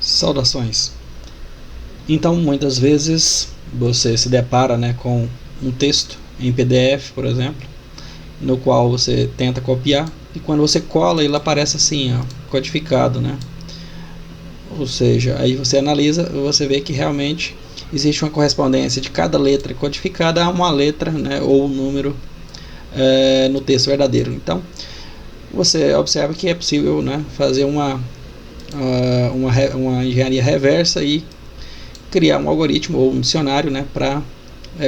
Saudações. Então, muitas vezes você se depara, com um texto em PDF, por exemplo, no qual você tenta copiar e quando você cola ele aparece assim, codificado, Ou seja, aí você analisa, você vê que realmente existe uma correspondência de cada letra codificada a uma letra, ou um número no texto verdadeiro. Então, você observa que é possível, fazer uma engenharia reversa e criar um algoritmo ou um dicionário, para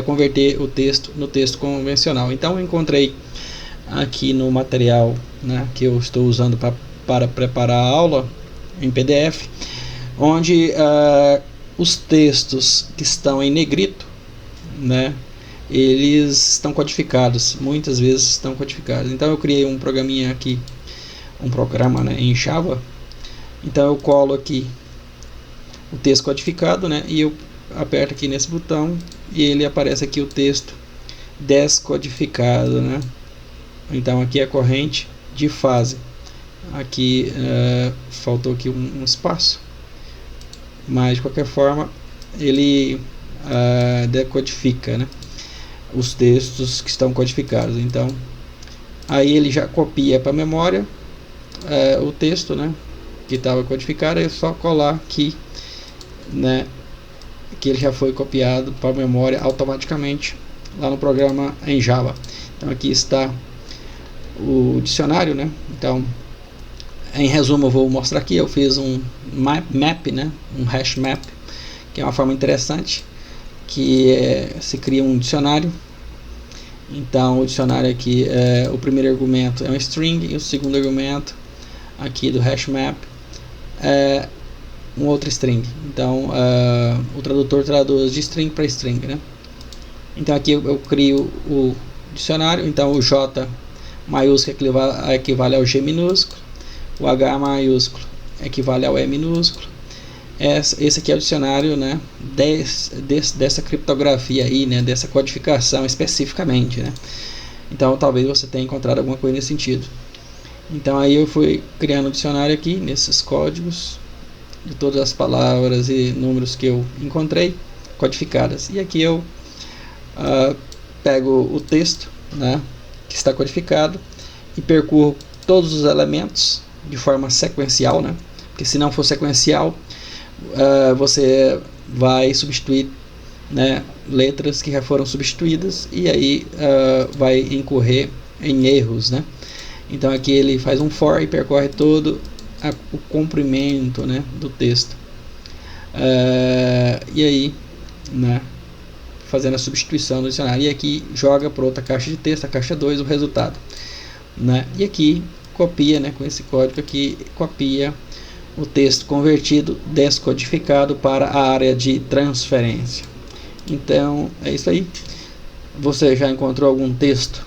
converter o texto no texto convencional. Então eu encontrei aqui no material, que eu estou usando para preparar a aula em PDF, onde os textos que estão em negrito, eles estão codificados, muitas vezes estão codificados. Então eu criei um programinha aqui, um programa em Java. Então eu colo aqui o texto codificado, e eu aperto aqui nesse botão e ele aparece aqui o texto descodificado, Então aqui é a corrente de fase. Aqui faltou aqui um espaço, mas de qualquer forma ele decodifica, os textos que estão codificados. Então aí ele já copia para a memória o texto, que estava codificado. É só colar aqui, que ele já foi copiado para a memória automaticamente lá no programa em Java. Então aqui está o dicionário, Então, em resumo, eu vou mostrar aqui. Eu fiz um map, um hash map, que é uma forma interessante, que se cria um dicionário. Então o dicionário aqui, o primeiro argumento é um string e o segundo argumento aqui do hash map é um outro string. Então o tradutor traduz de string para string, Então aqui eu crio o dicionário. Então o J maiúsculo equivale ao G minúsculo, o H maiúsculo equivale ao E minúsculo. Esse aqui é o dicionário, dessa criptografia aí, dessa codificação especificamente, Então talvez você tenha encontrado alguma coisa nesse sentido. Então aí eu fui criando o dicionário aqui nesses códigos de todas as palavras e números que eu encontrei codificadas. E aqui eu pego o texto, que está codificado, e percorro todos os elementos de forma sequencial, porque se não for sequencial, você vai substituir, letras que já foram substituídas, e aí vai incorrer em erros, Então aqui ele faz um for e percorre todo o comprimento, do texto, e aí, fazendo a substituição do dicionário, e aqui joga para outra caixa de texto, a caixa 2, o resultado, e aqui copia, com esse código aqui, copia o texto convertido, descodificado para a área de transferência. Então é isso aí. Você já encontrou algum texto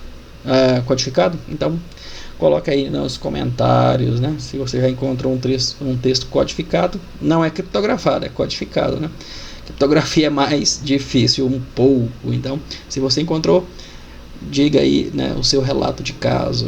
codificado? Então coloca aí nos comentários, se você já encontrou um texto codificado. Não é criptografado, é codificado, Criptografia é mais difícil um pouco. Então, se você encontrou, diga aí, o seu relato de caso,